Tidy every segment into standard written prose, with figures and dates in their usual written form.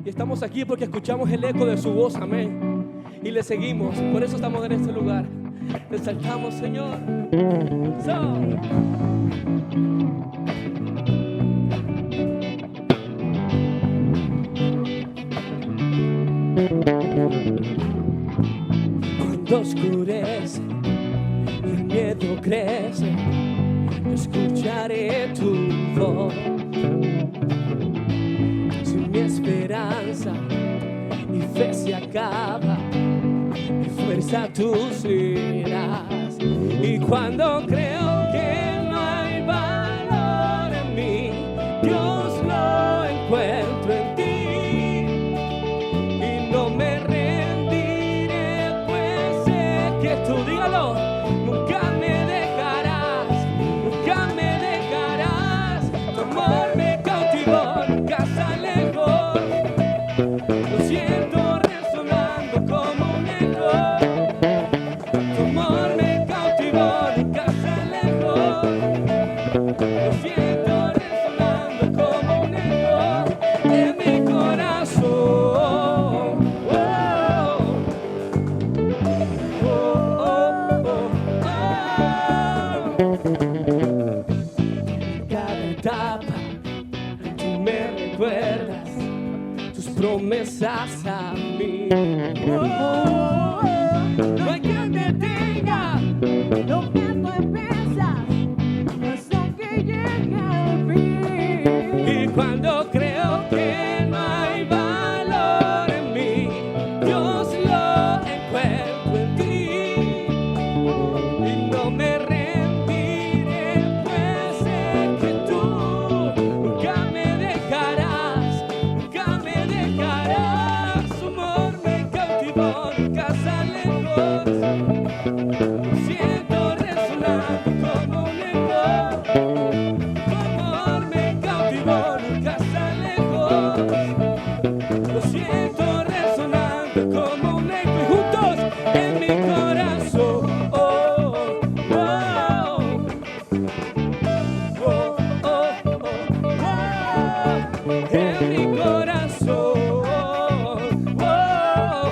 Y estamos aquí porque escuchamos el eco de su voz, amén. Y le seguimos, por eso estamos en este lugar. Te exaltamos, Señor. Cuando oscurece y el miedo crece, yo escucharé tu voz. Si mi esperanza, mi fe se acaba, mi fuerza tú serás. Y cuando creo que no hay valor en mí, Dios lo encuentro en ti. Y no me rendiré, pues sé que tú, dígalo, nunca me dejarás, nunca me dejarás. Tu amor me cautivó, nunca se alejó. Lo siento resonando como un eco. Tu amor me cautivó, nunca se alejó. Lo siento resonando como un eco en mi corazón. Oh, oh, oh, oh, oh. Cada etapa tú me recuerdas tus promesas a mí. No hay quien detenga Lo que tú empiezas hasta que llegue al fin. y cuando creo que no hay valor en mí, Dios lo encuentro en ti. Y no me rendiré, pues sé que tú nunca me dejarás, nunca me dejarás. Su amor me cautivó, nunca se alejó. Siento resonando como un eco. Tu amor me cautivó, nunca se alejó. Lo siento resonando como un eco. Y juntos en mi corazón. Oh, oh, oh, oh, oh, oh. En mi corazón. Oh.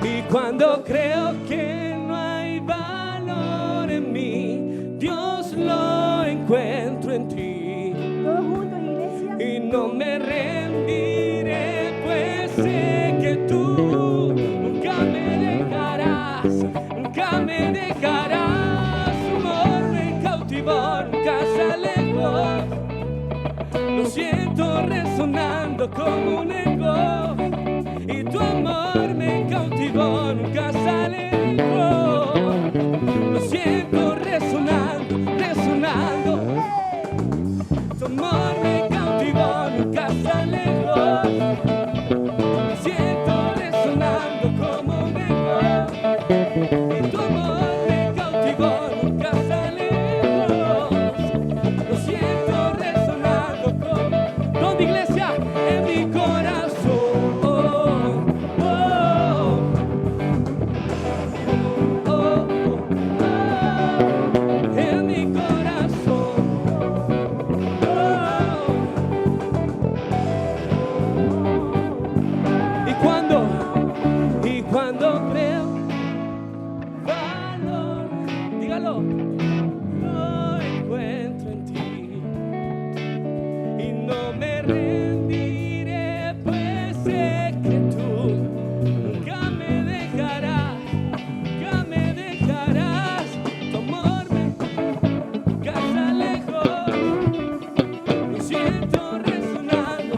Y cuando creo que no hay valor en mí, Dios lo encuentro en ti. Todos juntos, iglesia. Y no me rendiré, pues sé que tú nunca me dejarás, nunca me dejarás. Tu amor me cautivó, nunca se alejó. Lo siento resonando como un eco. Y tu amor me cautivó, nunca se alejó. Lo siento resonando, resonando. Tu amor me cautivó, nunca se alejó. Lo siento resonando como un eco. Y tu amor me cautivó, nunca se alejó. Lo siento resonando como... ¿Dónde, iglesia? En mi corazón. Oh, oh, oh, oh, oh. En mi corazón. Y cuando creo valor, dígalo, lo encuentro en ti. Y no me rendiré, pues sé que tú nunca me dejarás, nunca me dejarás. Tu amor me nunca se alejó. Lo siento resonando.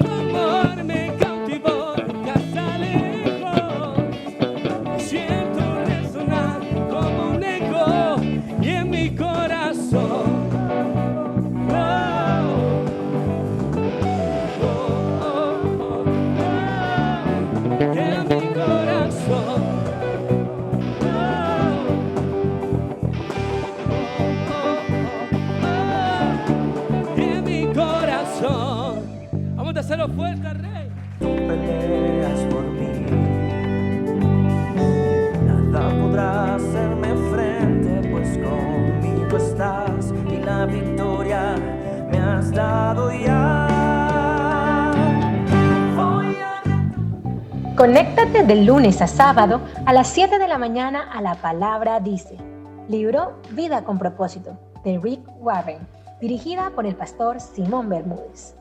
Tu amor me cautivó, nunca se alejó. Lo siento resonando como un eco y en mi corazón. Oh, oh, oh, oh, oh. En mi corazón. Oh, oh, oh, oh. En mi corazón. Vamos a hacerlo fuerte, Rey. Tú peleas por mí, nada podrá hacerme frente, pues conmigo estás. una victoria me has dado ya. Voy a... Conéctate de lunes a sábado a las 7 de la mañana a La Palabra Dice, libro Vida con Propósito, de Rick Warren, dirigida por el pastor Simón Bermúdez.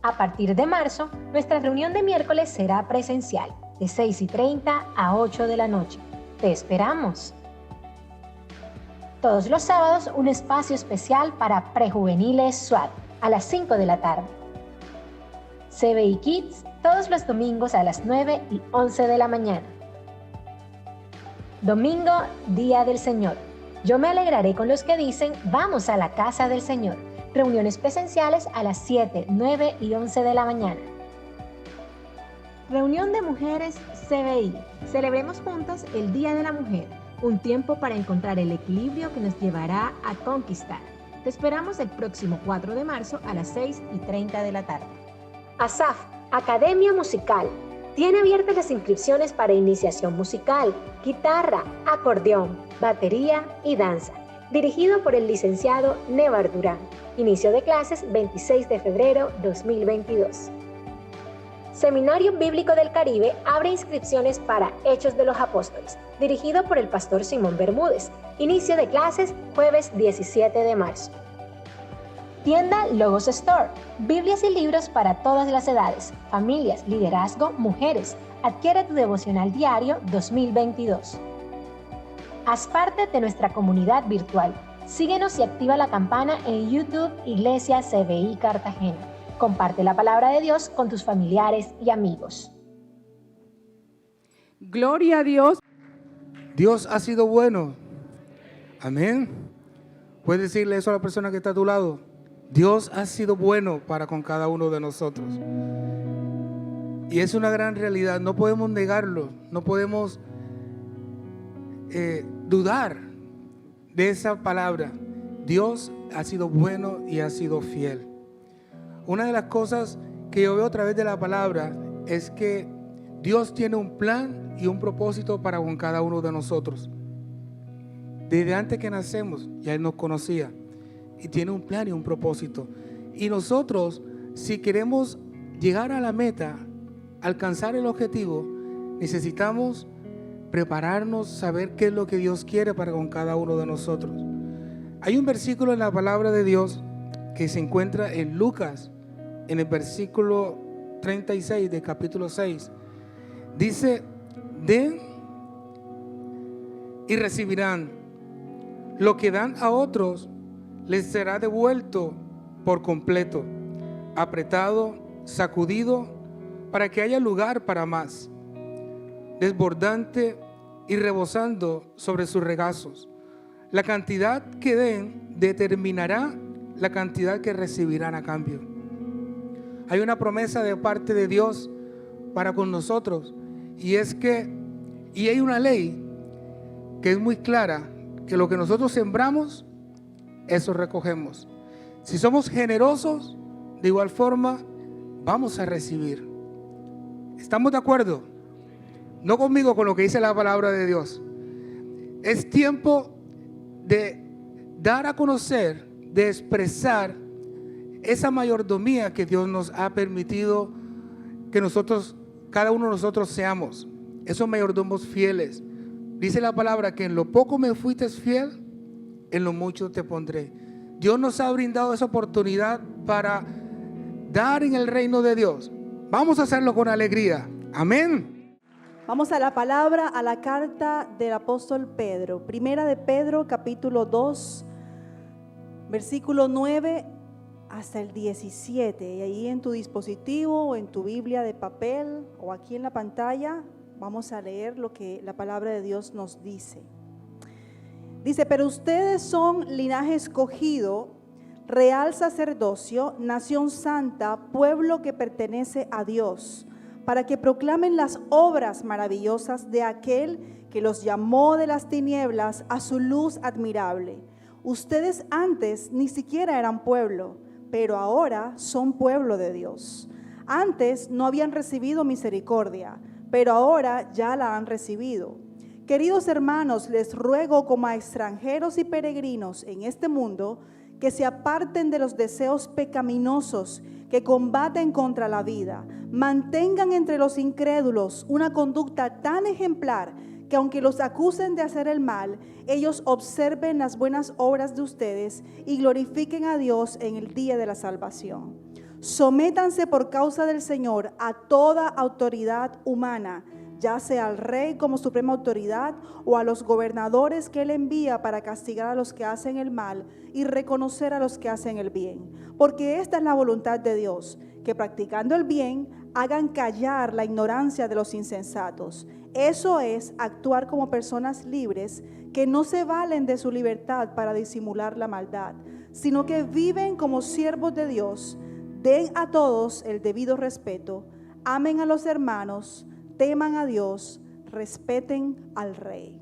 A partir de marzo, nuestra reunión de miércoles será presencial, de 6:30 a 8 de la noche. ¡Te esperamos! Todos los sábados, un espacio especial para prejuveniles SWAT a las 5 de la tarde. CBI Kids todos los domingos a las 9 y 11 de la mañana. Domingo, Día del Señor. Yo me alegraré con los que dicen, vamos a la casa del Señor. Reuniones presenciales a las 7, 9 y 11 de la mañana. Reunión de mujeres CBI. Celebremos juntas el Día de la Mujer, un tiempo para encontrar el equilibrio que nos llevará a conquistar. Te esperamos el próximo 4 de marzo a las 6:30 de la tarde. ASAF, Academia Musical. Tiene abiertas las inscripciones para iniciación musical, guitarra, acordeón, batería y danza. Dirigido por el licenciado Nevar Durán. Inicio de clases 26 de febrero 2022. Seminario Bíblico del Caribe abre inscripciones para Hechos de los Apóstoles, dirigido por el pastor Simón Bermúdez. Inicio de clases jueves 17 de marzo. Tienda Logos Store, Biblias y libros para todas las edades, familias, liderazgo, mujeres. Adquiere tu devocional diario 2022. Haz parte de nuestra comunidad virtual. Síguenos y activa la campana en YouTube Iglesia CBI Cartagena. Comparte la palabra de Dios con tus familiares y amigos. Gloria a Dios. Dios ha sido bueno. Amén. Puedes decirle eso a la persona que está a tu lado. Dios ha sido bueno para con cada uno de nosotros. Y es una gran realidad. No podemos negarlo. No podemos dudar de esa palabra. Dios ha sido bueno y ha sido fiel. Una de las cosas que yo veo a través de la palabra es que Dios tiene un plan y un propósito para con cada uno de nosotros. Desde antes que nacemos, ya Él nos conocía y tiene un plan y un propósito. Y nosotros, si queremos llegar a la meta, alcanzar el objetivo, necesitamos prepararnos, saber qué es lo que Dios quiere para con cada uno de nosotros. Hay un versículo en la palabra de Dios que se encuentra en Lucas, en el versículo 36 del capítulo 6. Dice, den y recibirán. Lo que dan a otros les será devuelto por completo, apretado, sacudido, para que haya lugar para más, desbordante y rebosando sobre sus regazos. La cantidad que den determinará la cantidad que recibirán a cambio. Hay una promesa de parte de Dios para con nosotros, y es que, y hay una ley que es muy clara, que lo que nosotros sembramos, eso recogemos. Si somos generosos, de igual forma vamos a recibir. ¿Estamos de acuerdo? No conmigo, con lo que dice la palabra de Dios. Es tiempo de dar a conocer, de expresar esa mayordomía que Dios nos ha permitido que nosotros, cada uno de nosotros, seamos esos mayordomos fieles. Dice la palabra que en lo poco me fuiste fiel, en lo mucho te pondré. Dios nos ha brindado esa oportunidad para dar en el reino de Dios. Vamos a hacerlo con alegría. Amén. Vamos a la palabra, a la carta del apóstol Pedro. Primera de Pedro, capítulo 2, versículo 9 hasta el 17. Y ahí en tu dispositivo o en tu Biblia de papel o aquí en la pantalla vamos a leer lo que la palabra de Dios nos dice. Dice, pero ustedes son linaje escogido, real sacerdocio, nación santa, pueblo que pertenece a Dios, para que proclamen las obras maravillosas de aquel que los llamó de las tinieblas a su luz admirable. Ustedes antes ni siquiera eran pueblo, pero ahora son pueblo de Dios. Antes no habían recibido misericordia, pero ahora ya la han recibido. Queridos hermanos, les ruego como a extranjeros y peregrinos en este mundo, que se aparten de los deseos pecaminosos que combaten contra la vida. Mantengan entre los incrédulos una conducta tan ejemplar que aunque los acusen de hacer el mal, ellos observen las buenas obras de ustedes y glorifiquen a Dios en el día de la salvación. Sométanse por causa del Señor a toda autoridad humana, ya sea al rey como suprema autoridad o a los gobernadores que él envía para castigar a los que hacen el mal y reconocer a los que hacen el bien. Porque esta es la voluntad de Dios, que practicando el bien hagan callar la ignorancia de los insensatos. Eso es actuar como personas libres que no se valen de su libertad para disimular la maldad, sino que viven como siervos de Dios. Den a todos el debido respeto, amen a los hermanos, teman a Dios, respeten al rey.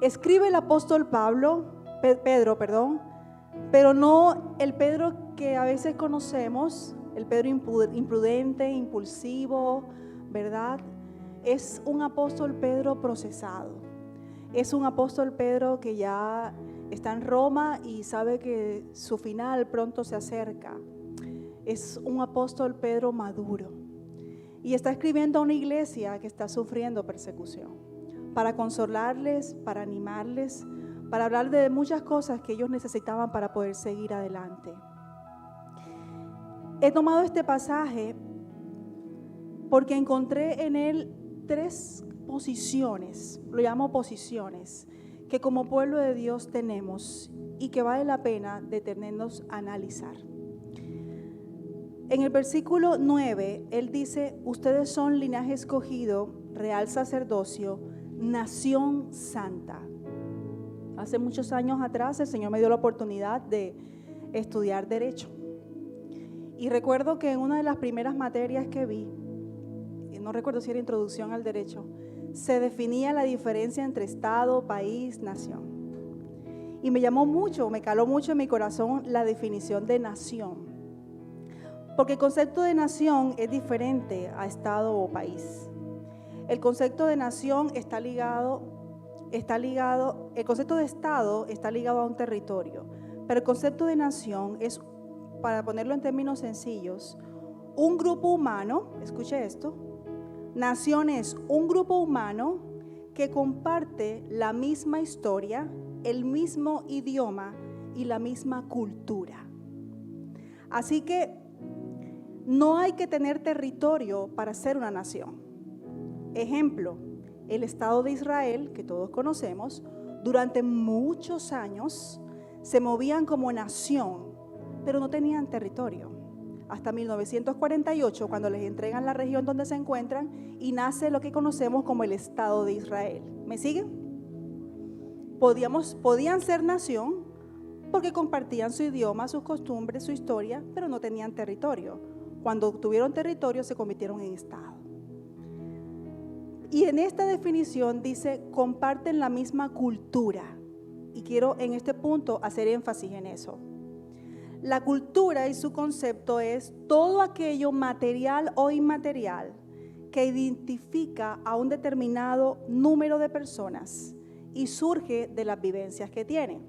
Escribe el apóstol Pedro, pero no el Pedro que a veces conocemos, el Pedro imprudente, impulsivo, ¿verdad? Es un apóstol Pedro procesado. Es un apóstol Pedro que ya está en Roma y sabe que su final pronto se acerca. Es un apóstol Pedro maduro. Y está escribiendo a una iglesia que está sufriendo persecución, para consolarles, para animarles, para hablar de muchas cosas que ellos necesitaban para poder seguir adelante. He tomado este pasaje porque encontré en él 3 posiciones, lo llamo posiciones, que como pueblo de Dios tenemos y que vale la pena detenernos a analizar. En el versículo 9, él dice, ustedes son linaje escogido, real sacerdocio, nación santa. Hace muchos años atrás el Señor me dio la oportunidad de estudiar Derecho. Y recuerdo que en una de las primeras materias que vi, no recuerdo si era Introducción al Derecho, se definía la diferencia entre Estado, país, nación. Y me caló mucho en mi corazón la definición de nación. Porque el concepto de nación es diferente a Estado o país. El concepto de nación el concepto de Estado está ligado a un territorio, pero el concepto de nación es, para ponerlo en términos sencillos, un grupo humano, escuche esto, nación es un grupo humano que comparte la misma historia, el mismo idioma y la misma cultura. Así que no hay que tener territorio para ser una nación. Ejemplo, el Estado de Israel, que todos conocemos, durante muchos años se movían como nación, pero no tenían territorio. Hasta 1948, cuando les entregan la región donde se encuentran y nace lo que conocemos como el Estado de Israel. ¿Me siguen? Podían ser nación porque compartían su idioma, sus costumbres, su historia, pero no tenían territorio. Cuando obtuvieron territorio se convirtieron en Estado. Y en esta definición dice, comparten la misma cultura. Y quiero en este punto hacer énfasis en eso. La cultura y su concepto es todo aquello material o inmaterial que identifica a un determinado número de personas y surge de las vivencias que tienen.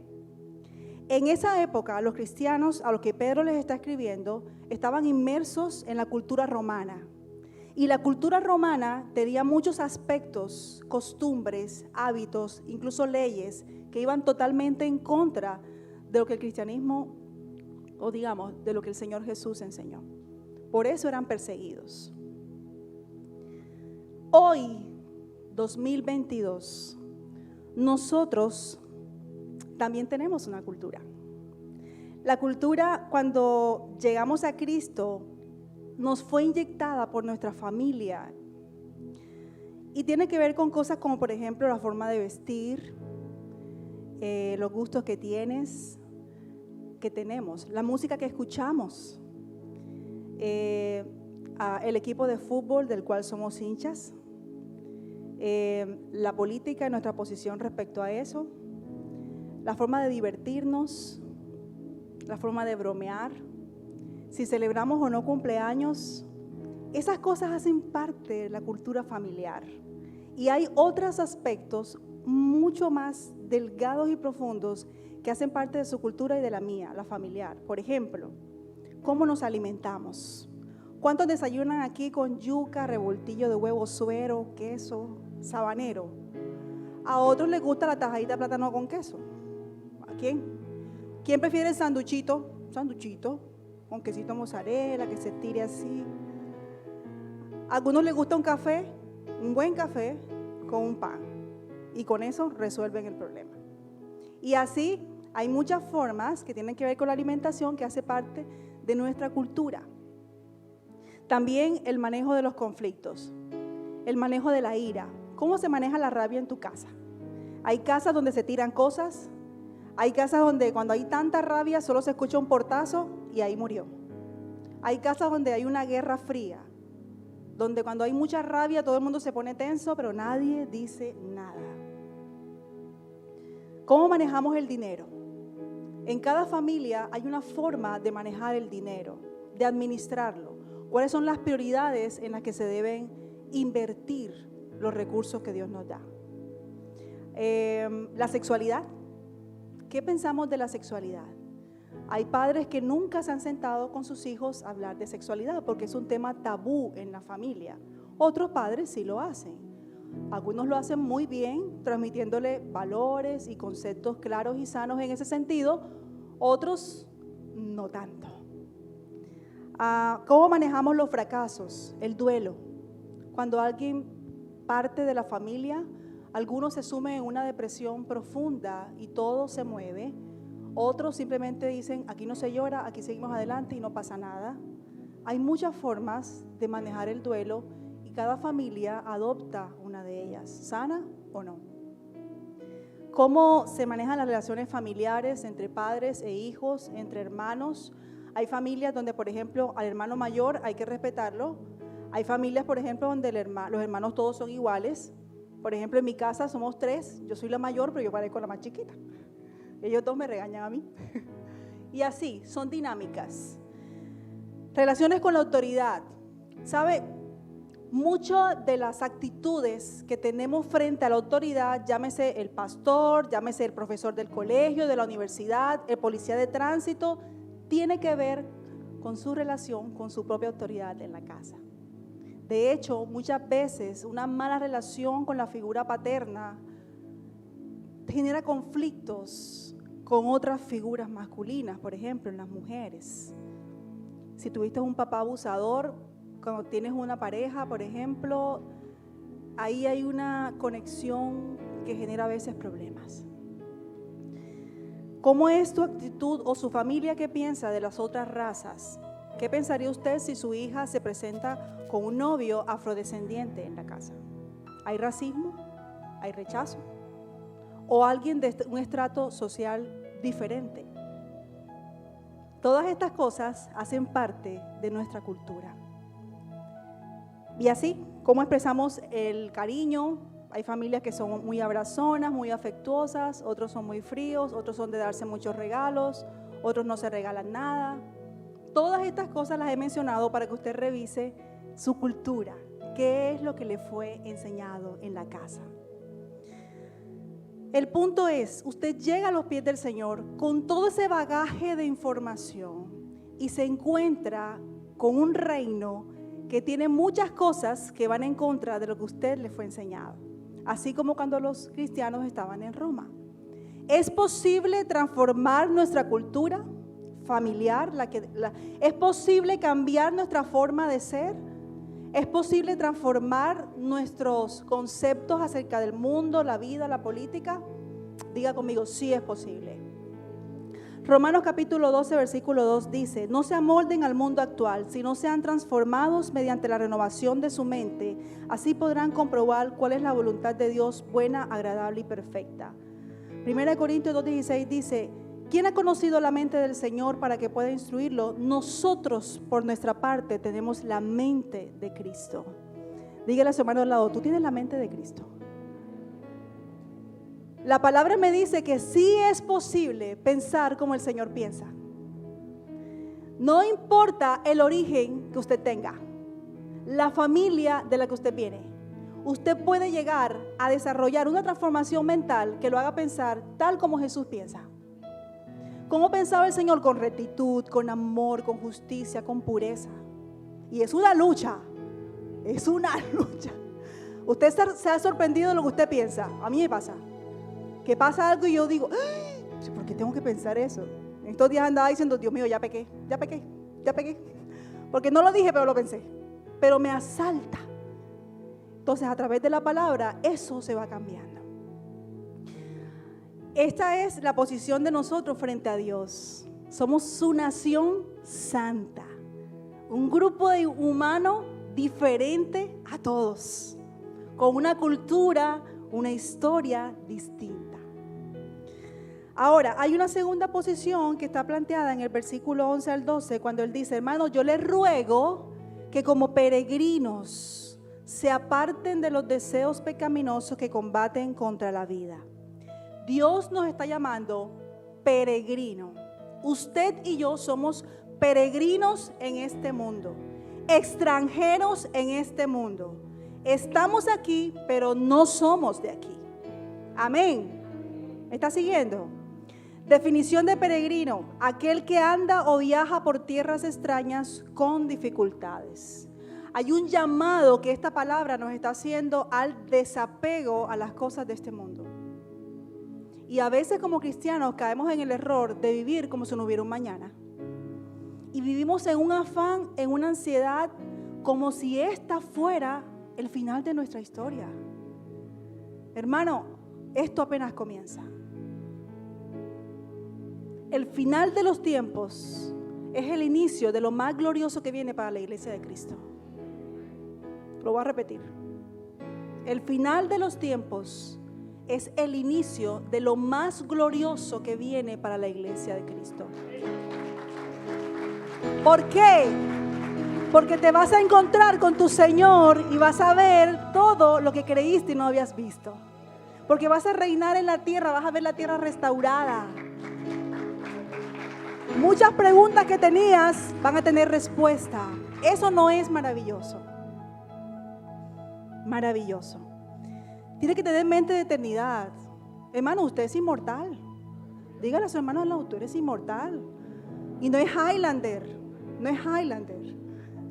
En esa época, los cristianos a los que Pedro les está escribiendo estaban inmersos en la cultura romana. Y la cultura romana tenía muchos aspectos, costumbres, hábitos, incluso leyes que iban totalmente en contra de lo que el cristianismo, o digamos, de lo que el Señor Jesús enseñó. Por eso eran perseguidos. Hoy, 2022, nosotros también tenemos una cultura. La cultura, cuando llegamos a Cristo, nos fue inyectada por nuestra familia y tiene que ver con cosas como, por ejemplo, la forma de vestir, los gustos que tenemos, la música que escuchamos, el equipo de fútbol del cual somos hinchas, la política y nuestra posición respecto a eso, la forma de divertirnos, la forma de bromear, si celebramos o no cumpleaños. Esas cosas hacen parte de la cultura familiar. Y hay otros aspectos mucho más delgados y profundos que hacen parte de su cultura y de la mía, la familiar. Por ejemplo, ¿cómo nos alimentamos? ¿Cuántos desayunan aquí con yuca, revoltillo de huevo, suero, queso, sabanero? A otros les gusta la tajadita de plátano con queso. ¿A quién? ¿Quién prefiere el sanduchito? Sanduchito con quesito mozzarella, que se tire así. A algunos les gusta un café, un buen café con un pan. Y con eso resuelven el problema. Y así hay muchas formas que tienen que ver con la alimentación que hace parte de nuestra cultura. También el manejo de los conflictos, el manejo de la ira. ¿Cómo se maneja la rabia en tu casa? Hay casas donde se tiran cosas, hay casas donde cuando hay tanta rabia solo se escucha un portazo y ahí murió. Hay casas donde hay una guerra fría, donde cuando hay mucha rabia todo el mundo se pone tenso, pero nadie dice nada. ¿Cómo manejamos el dinero? En cada familia hay una forma de manejar el dinero, de administrarlo. ¿Cuáles son las prioridades en las que se deben invertir los recursos que Dios nos da? La sexualidad. ¿Qué pensamos de la sexualidad? Hay padres que nunca se han sentado con sus hijos a hablar de sexualidad porque es un tema tabú en la familia. Otros padres sí lo hacen. Algunos lo hacen muy bien, transmitiéndole valores y conceptos claros y sanos en ese sentido. Otros no tanto. ¿Cómo manejamos los fracasos? El duelo. Cuando alguien parte de la familia, algunos se sumen en una depresión profunda y todo se mueve. Otros simplemente dicen, aquí no se llora, aquí seguimos adelante y no pasa nada. Hay muchas formas de manejar el duelo y cada familia adopta una de ellas, sana o no. ¿Cómo se manejan las relaciones familiares entre padres e hijos, entre hermanos? Hay familias donde, por ejemplo, al hermano mayor hay que respetarlo. Hay familias, por ejemplo, donde los hermanos todos son iguales. Por ejemplo, en mi casa somos 3, yo soy la mayor, pero yo parezco la más chiquita. Ellos dos me regañan a mí. Y así, son dinámicas. Relaciones con la autoridad. ¿Sabe? Muchas de las actitudes que tenemos frente a la autoridad, llámese el pastor, llámese el profesor del colegio, de la universidad, el policía de tránsito, tiene que ver con su relación con su propia autoridad en la casa. De hecho, muchas veces una mala relación con la figura paterna genera conflictos con otras figuras masculinas, por ejemplo, en las mujeres. Si tuviste un papá abusador, cuando tienes una pareja, por ejemplo, ahí hay una conexión que genera a veces problemas. ¿Cómo es tu actitud o su familia qué piensa de las otras razas? ¿Qué pensaría usted si su hija se presenta con un novio afrodescendiente en la casa? ¿Hay racismo? ¿Hay rechazo? ¿O alguien de un estrato social diferente? Todas estas cosas hacen parte de nuestra cultura. Y así, ¿cómo expresamos el cariño? Hay familias que son muy abrazonas, muy afectuosas, otros son muy fríos, otros son de darse muchos regalos, otros no se regalan nada. Todas estas cosas las he mencionado para que usted revise su cultura. ¿Qué es lo que le fue enseñado en la casa? El punto es, usted llega a los pies del Señor con todo ese bagaje de información y se encuentra con un reino que tiene muchas cosas que van en contra de lo que usted le fue enseñado. Así como cuando los cristianos estaban en Roma. ¿Es posible transformar nuestra cultura familiar? ¿Es posible cambiar nuestra forma de ser? ¿Es posible transformar nuestros conceptos acerca del mundo, la vida, la política? Diga conmigo, sí es posible. Romanos capítulo 12, versículo 2 dice, no se amolden al mundo actual, sino sean transformados mediante la renovación de su mente. Así podrán comprobar cuál es la voluntad de Dios, buena, agradable y perfecta. 1 Corintios 2:16 dice, ¿quién ha conocido la mente del Señor para que pueda instruirlo? Nosotros, por nuestra parte, tenemos la mente de Cristo. Dígale a su hermano al lado, tú tienes la mente de Cristo. La palabra me dice que sí es posible pensar como el Señor piensa. No importa el origen que usted tenga, la familia de la que usted viene. usted puede llegar a desarrollar una transformación mental que lo haga pensar tal como Jesús piensa. ¿Cómo pensaba el Señor? Con rectitud, con amor, con justicia, con pureza. Y es una lucha, es una lucha. Usted se ha sorprendido de lo que usted piensa. A mí me pasa, que pasa algo y yo digo, ¡ay! ¿Por qué tengo que pensar eso? En estos días andaba diciendo, Dios mío, ya pequé. Porque no lo dije, pero lo pensé. Pero me asalta. Entonces, a través de la palabra, eso se va cambiando. Esta es la posición de nosotros frente a Dios. Somos su nación santa. Un grupo de humanos diferente a todos. Con una cultura, una historia distinta. Ahora, hay una segunda posición que está planteada en el versículo 11 al 12, cuando él dice, hermanos, yo les ruego que como peregrinos se aparten de los deseos pecaminosos que combaten contra la vida. Dios nos está llamando peregrino. Usted y yo somos peregrinos en este mundo, extranjeros en este mundo. Estamos aquí, pero no somos de aquí. Amén. ¿Me está siguiendo? Definición de peregrino: aquel que anda o viaja por tierras extrañas con dificultades. Hay un llamado que esta palabra nos está haciendo al desapego a las cosas de este mundo. Y a veces como cristianos caemos en el error de vivir como si no hubiera un mañana. Y vivimos en un afán, en una ansiedad, como si esta fuera el final de nuestra historia. Hermano, esto apenas comienza. El final de los tiempos es el inicio de lo más glorioso que viene para la iglesia de Cristo. Lo voy a repetir. El final de los tiempos es el inicio de lo más glorioso que viene para la iglesia de Cristo. ¿Por qué? Porque te vas a encontrar con tu Señor y vas a ver todo lo que creíste y no habías visto. Porque vas a reinar en la tierra, vas a ver la tierra restaurada. Muchas preguntas que tenías van a tener respuesta. Eso no es maravilloso. Maravilloso. Tiene que tener mente de eternidad. Hermano, usted es inmortal. Dígale a su hermano al lado, tú eres inmortal. Y no es Highlander. No es Highlander.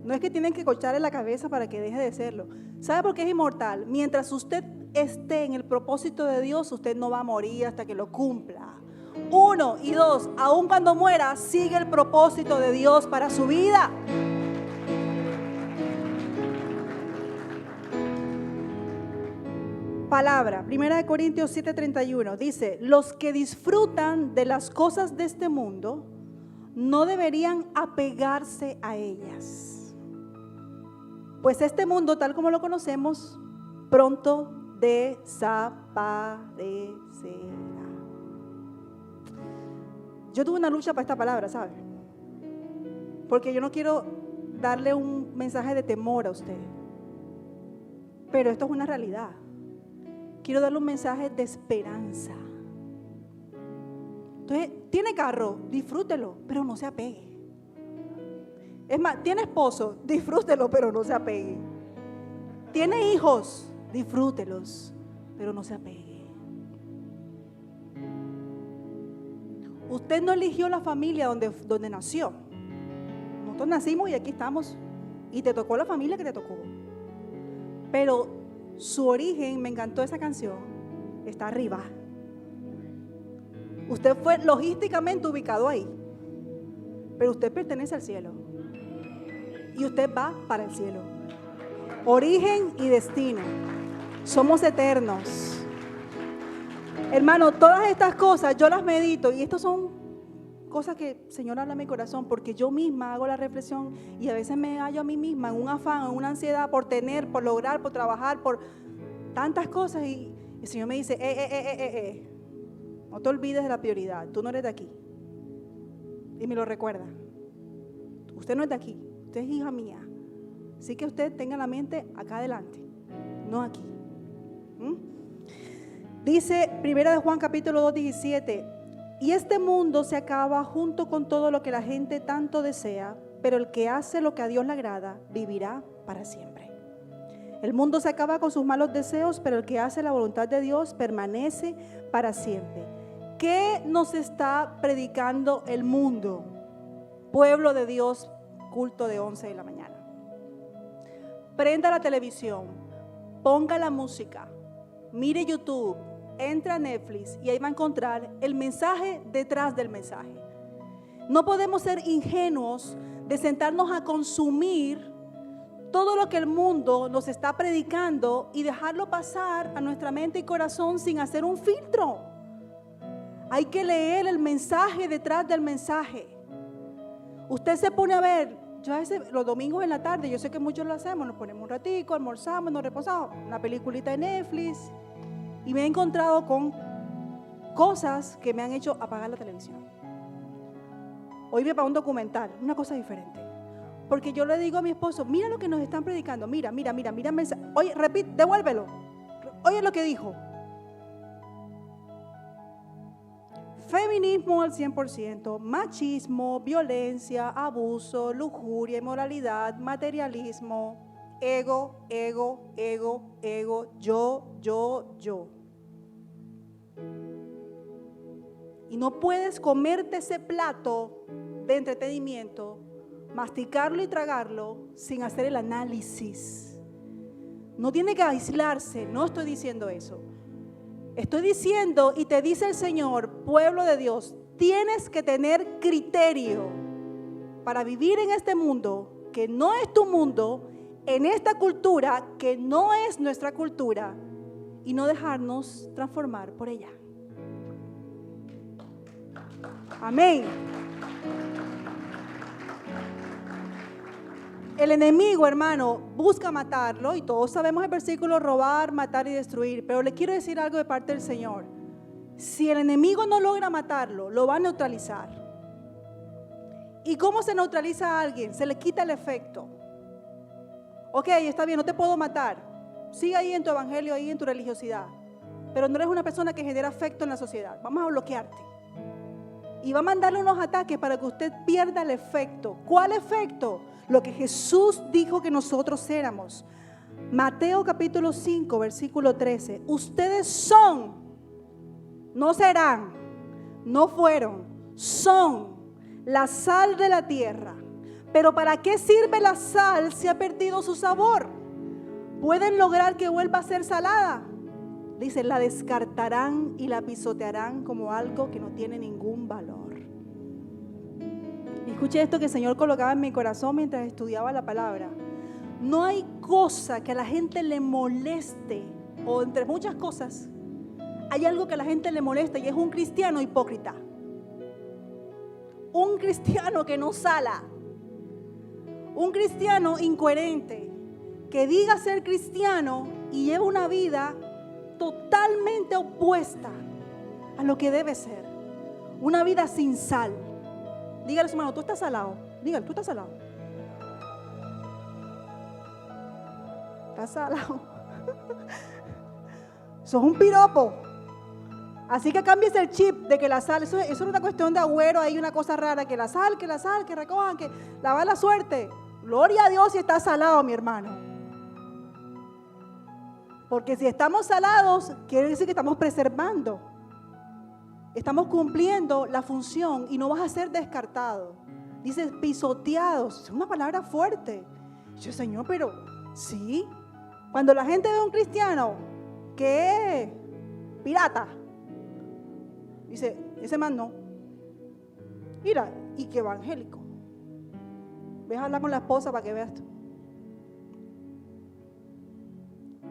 No es que tienen que cocharle la cabeza para que deje de serlo. ¿Sabe por qué es inmortal? Mientras usted esté en el propósito de Dios, usted no va a morir hasta que lo cumpla. 1 y 2, aun cuando muera, sigue el propósito de Dios para su vida. Palabra, 1 Corintios 7:31, dice, los que disfrutan de las cosas de este mundo no deberían apegarse a ellas. Pues este mundo, tal como lo conocemos, pronto desaparecerá. Yo tuve una lucha para esta palabra, ¿sabe? Porque yo no quiero darle un mensaje de temor a usted. Pero esto es una realidad. Quiero darle un mensaje de esperanza. Entonces, tiene carro, disfrútelo, pero no se apegue. Es más, tiene esposo, disfrútelo, pero no se apegue. Tiene hijos, disfrútelos, pero no se apegue. Usted no eligió la familia donde nació. Nosotros nacimos y aquí estamos. Y te tocó la familia que te tocó. Pero su origen, me encantó esa canción, está arriba. Usted fue logísticamente ubicado ahí. Pero usted pertenece al cielo. Y usted va para el cielo. Origen y destino. Somos eternos. Hermano, todas estas cosas yo las medito y estas son cosas que el Señor habla en mi corazón porque yo misma hago la reflexión y a veces me hallo a mí misma en un afán, en una ansiedad por tener, por lograr, por trabajar, por tantas cosas y el Señor me dice, no te olvides de la prioridad, tú no eres de aquí. Y me lo recuerda. Usted no es de aquí, usted es hija mía. Así que usted tenga la mente acá adelante, no aquí. Dice 1 Juan capítulo 2, 17, y este mundo se acaba junto con todo lo que la gente tanto desea, pero el que hace lo que a Dios le agrada, vivirá para siempre. El mundo se acaba con sus malos deseos, pero el que hace la voluntad de Dios permanece para siempre. ¿Qué nos está predicando el mundo? Pueblo de Dios, culto de 11 de la mañana. Prenda la televisión, ponga la música, mire YouTube, entra a Netflix y ahí va a encontrar el mensaje detrás del mensaje. No podemos ser ingenuos de sentarnos a consumir todo lo que el mundo nos está predicando y dejarlo pasar a nuestra mente y corazón sin hacer un filtro. Hay que leer el mensaje detrás del mensaje. Usted se pone a ver, yo a veces los domingos en la tarde, yo sé que muchos lo hacemos, nos ponemos un ratico, almorzamos, nos reposamos, una peliculita de Netflix, y me he encontrado con cosas que me han hecho apagar la televisión. Hoy vi para un documental, una cosa diferente. Porque yo le digo a mi esposo, mira lo que nos están predicando, mira el mensaje. Oye, repite, devuélvelo. Oye lo que dijo. Feminismo al 100%, machismo, violencia, abuso, lujuria, inmoralidad, materialismo, ego, yo. Y no puedes comerte ese plato de entretenimiento, masticarlo y tragarlo sin hacer el análisis. No tiene que aislarse, no estoy diciendo eso. Estoy diciendo, y te dice el Señor, pueblo de Dios, tienes que tener criterio para vivir en este mundo que no es tu mundo, en esta cultura que no es nuestra cultura, y no dejarnos transformar por ella. Amén. El enemigo, hermano, busca matarlo, y todos sabemos el versículo: robar, matar y destruir. Pero le quiero decir algo de parte del Señor. Si el enemigo no logra matarlo, lo va a neutralizar. ¿Y cómo se neutraliza a alguien? Se le quita el efecto. Ok, está bien, no te puedo matar. Sigue ahí en tu evangelio, ahí en tu religiosidad. Pero no eres una persona que genera afecto en la sociedad. Vamos a bloquearte. Y va a mandarle unos ataques para que usted pierda el efecto. ¿Cuál efecto? Lo que Jesús dijo que nosotros éramos. Mateo capítulo 5, versículo 13. Ustedes son, no serán, no fueron, son la sal de la tierra. Pero ¿para qué sirve la sal si ha perdido su sabor? ¿Pueden lograr que vuelva a ser salada? Dice, la descartarán y la pisotearán como algo que no tiene ningún valor. Escuche esto que el Señor colocaba en mi corazón mientras estudiaba la palabra. No hay cosa que a la gente le moleste, o entre muchas cosas, hay algo que a la gente le molesta, y es un cristiano hipócrita. Un cristiano que no sala. Un cristiano incoherente, que diga ser cristiano y lleva una vida totalmente opuesta a lo que debe ser. Una vida sin sal. Dígale a su hermano, tú estás salado. Dígale, tú estás salado. Estás salado. Sos un piropo. Así que cambies el chip de que la sal, eso es una cuestión de agüero, hay una cosa rara, que la sal, que recojan, que la mala suerte. Gloria a Dios si está salado, mi hermano. Porque si estamos salados, quiere decir que estamos preservando. Estamos cumpliendo la función y no vas a ser descartado. Dice pisoteados, es una palabra fuerte. Yo, Señor, pero sí. Cuando la gente ve a un cristiano que es pirata, dice, ese man no. Mira, y que evangélico. Ve a hablar con la esposa para que veas tú.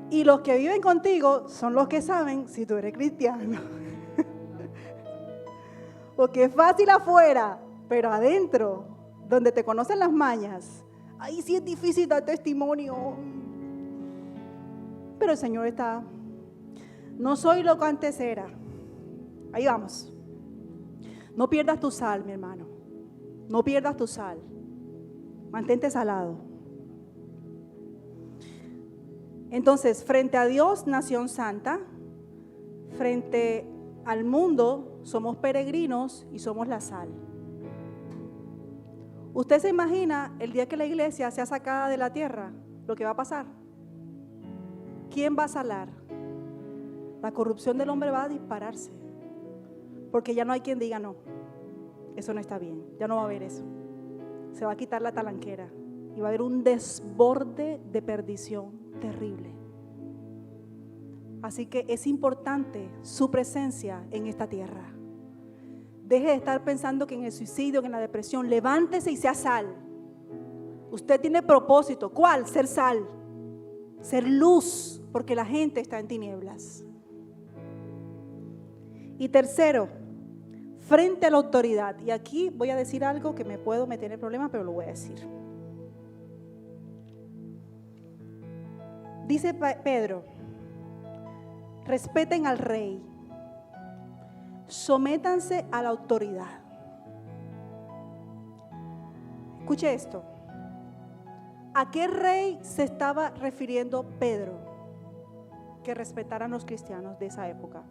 Y los que viven contigo son los que saben si tú eres cristiano. Porque es fácil afuera, pero adentro, donde te conocen las mañas, ahí sí es difícil dar testimonio. Pero el Señor está, no soy lo que antes era. Ahí vamos. No pierdas tu sal, mi hermano. No pierdas tu sal. Mantente salado. Entonces, frente a Dios, nación santa, frente al mundo, somos peregrinos y somos la sal. ¿Usted se imagina el día que la iglesia sea sacada de la tierra? Lo que va a pasar. ¿quién va a salar? La corrupción del hombre va a dispararse, porque ya no hay quien diga no, eso no está bien, ya no va a haber eso. Se va a quitar la talanquera y va a haber un desborde de perdición terrible. Así que es importante su presencia en esta tierra. Deje de estar pensando que en el suicidio, que en la depresión. Levántese y sea sal. Usted tiene propósito. ¿Cuál? Ser sal, ser luz, porque la gente está en tinieblas. Y tercero, frente a la autoridad. Y aquí voy a decir algo que me puedo meter en problemas, pero lo voy a decir. Dice Pedro: respeten al rey, sométanse a la autoridad. Escuche esto. ¿A qué rey se estaba refiriendo Pedro que respetaran los cristianos de esa época?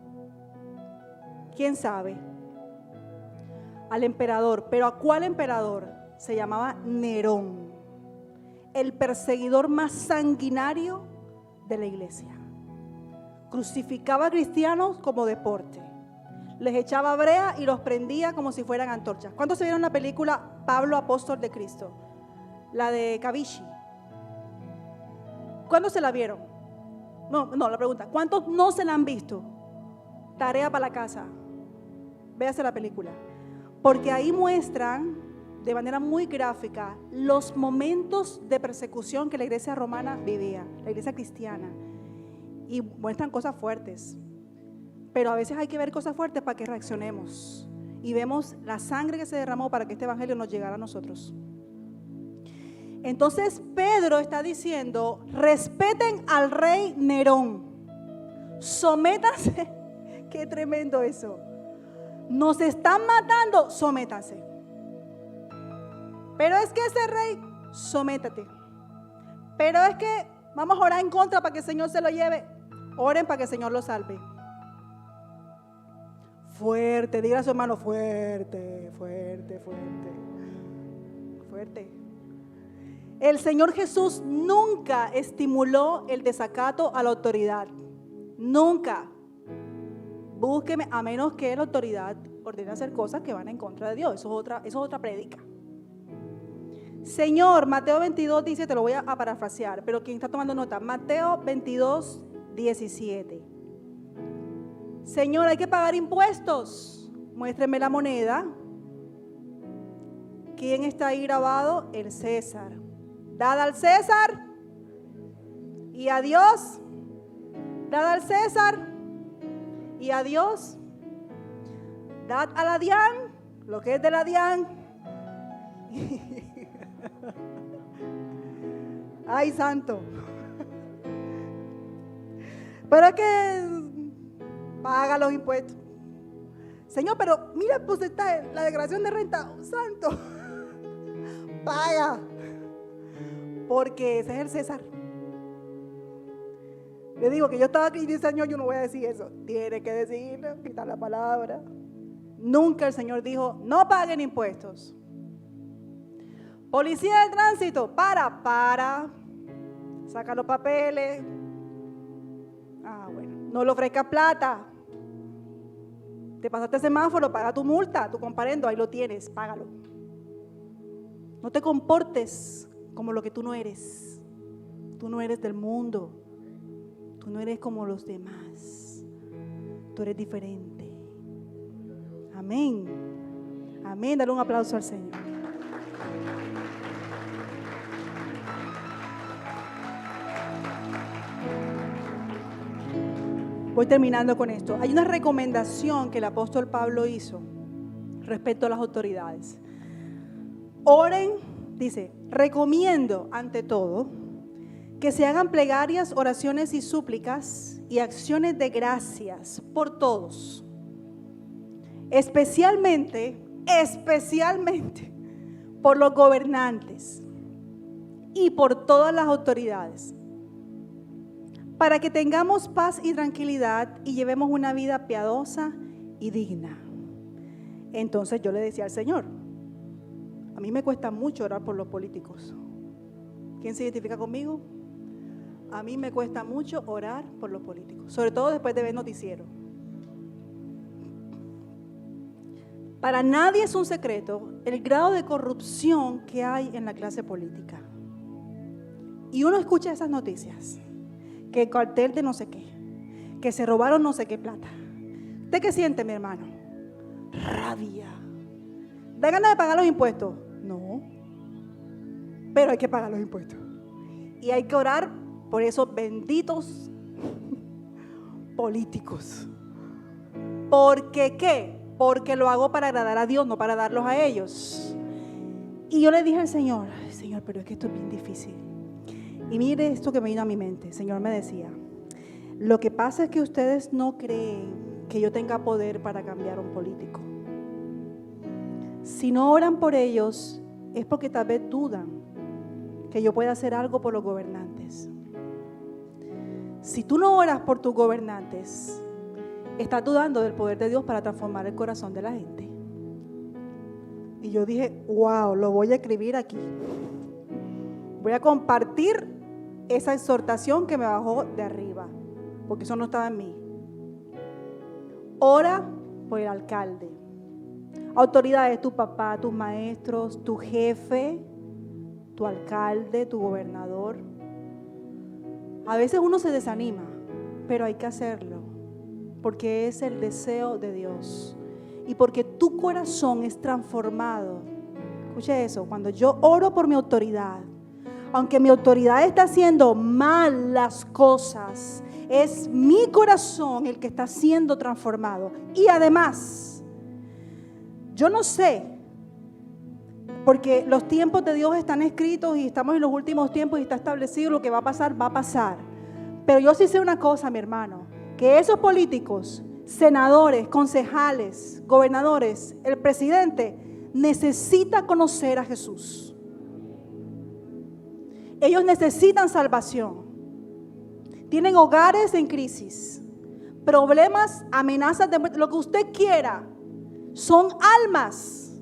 ¿Quién sabe? Al emperador. ¿Pero a cuál emperador? Se llamaba Nerón, el perseguidor más sanguinario de la iglesia. Crucificaba a cristianos como deporte, les echaba brea y los prendía como si fueran antorchas. ¿Cuántos se vieron la película Pablo, apóstol de Cristo? La de Kavishi. ¿Cuántos se la vieron? No, la pregunta, ¿cuántos no se la han visto? Tarea para la casa, véase la película, porque ahí muestran de manera muy gráfica los momentos de persecución que la iglesia romana vivía, la iglesia cristiana, y muestran cosas fuertes, pero a veces hay que ver cosas fuertes para que reaccionemos y vemos la sangre que se derramó para que este evangelio nos llegara a nosotros. Entonces Pedro está diciendo: respeten al rey Nerón, sométanse. Qué tremendo eso. Nos están matando, sométanse. Pero es que ese rey, sométate. Pero es que vamos a orar en contra para que el Señor se lo lleve. Oren para que el Señor lo salve. Fuerte, diga a su hermano: fuerte, fuerte, fuerte, fuerte. El Señor Jesús nunca estimuló el desacato a la autoridad. Nunca. Búsqueme, a menos que la autoridad ordene hacer cosas que van en contra de Dios. Eso es otra prédica. Señor, Mateo 22 dice, te lo voy a parafrasear, pero quien está tomando nota, Mateo 22, 17. Señor, hay que pagar impuestos. Muéstreme la moneda. ¿Quién está ahí grabado? El César. Dad al César y a Dios. Dad al César y a Dios. Dad a la DIAN lo que es de la DIAN. Ay, santo. Pero es que paga los impuestos. Señor, pero mira, pues está la declaración de renta. Santo. Paga. Porque ese es el César. Le digo que yo estaba aquí y dice: Señor, yo no voy a decir eso. Tiene que decirlo, quitar la palabra. Nunca el Señor dijo: no paguen impuestos. Policía de tránsito, para. Saca los papeles. Bueno, no le ofrezcas plata. Te pasaste semáforo, paga tu multa, tu comparendo, ahí lo tienes, págalo. No te comportes como lo que tú no eres. Tú no eres del mundo. Tú no eres como los demás. Tú eres diferente. Amén. Amén. Dale un aplauso al Señor. Voy terminando con esto. Hay una recomendación que el apóstol Pablo hizo respecto a las autoridades. Oren, dice, recomiendo ante todo que se hagan plegarias, oraciones y súplicas y acciones de gracias por todos, especialmente por los gobernantes y por todas las autoridades, para que tengamos paz y tranquilidad y llevemos una vida piadosa y digna. Entonces yo le decía al Señor, a mí me cuesta mucho orar por los políticos. ¿Quién se identifica conmigo? A mí me cuesta mucho orar por los políticos, sobre todo después de ver noticiero. Para nadie es un secreto el grado de corrupción que hay en la clase política. Y uno escucha esas noticias, que el cartel de no sé qué, que se robaron no sé qué plata. ¿Usted qué siente, mi hermano? Rabia. ¿Da ganas de pagar los impuestos? No. Pero hay que pagar los impuestos. Y hay que orar por esos benditos políticos. ¿Por qué qué? Porque lo hago para agradar a Dios, no para darlos a ellos. Y yo le dije al Señor, Señor, pero es que esto es bien difícil. Y mire esto que me vino a mi mente. El Señor me decía, lo que pasa es que ustedes no creen que yo tenga poder para cambiar a un político. Si no oran por ellos, es porque tal vez dudan que yo pueda hacer algo por los gobernantes. Si tú no oras por tus gobernantes, estás dudando del poder de Dios para transformar el corazón de la gente. Y yo dije, wow, lo voy a escribir aquí. Voy a compartir esa exhortación que me bajó de arriba, porque eso no estaba en mí. Ora por el alcalde. Autoridades, tu papá, tus maestros, tu jefe, tu alcalde, tu gobernador. A veces uno se desanima, pero hay que hacerlo, porque es el deseo de Dios y porque tu corazón es transformado. Escuche eso, cuando yo oro por mi autoridad, aunque mi autoridad está haciendo mal las cosas, es mi corazón el que está siendo transformado. Y además, yo no sé, porque los tiempos de Dios están escritos y estamos en los últimos tiempos y está establecido lo que va a pasar, va a pasar. Pero yo sí sé una cosa, mi hermano, que esos políticos, senadores, concejales, gobernadores, el presidente, necesita conocer a Jesús. Ellos necesitan salvación. Tienen hogares en crisis, problemas, amenazas de muerte, lo que usted quiera. Son almas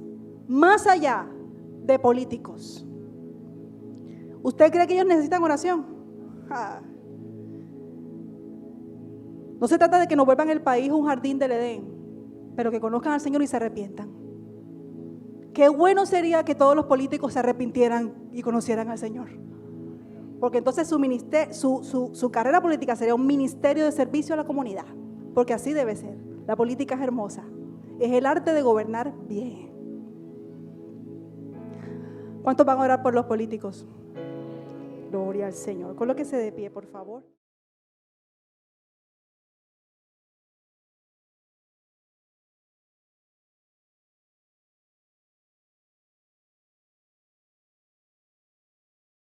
más allá de políticos. ¿Usted cree que ellos necesitan oración? No se trata de que nos vuelvan el país un jardín del Edén, pero que conozcan al Señor y se arrepientan. Qué bueno sería que todos los políticos se arrepintieran y conocieran al Señor. Porque entonces su carrera política sería un ministerio de servicio a la comunidad. Porque así debe ser. La política es hermosa. Es el arte de gobernar bien. ¿Cuántos van a orar por los políticos? Gloria al Señor. Colóquese de pie, por favor.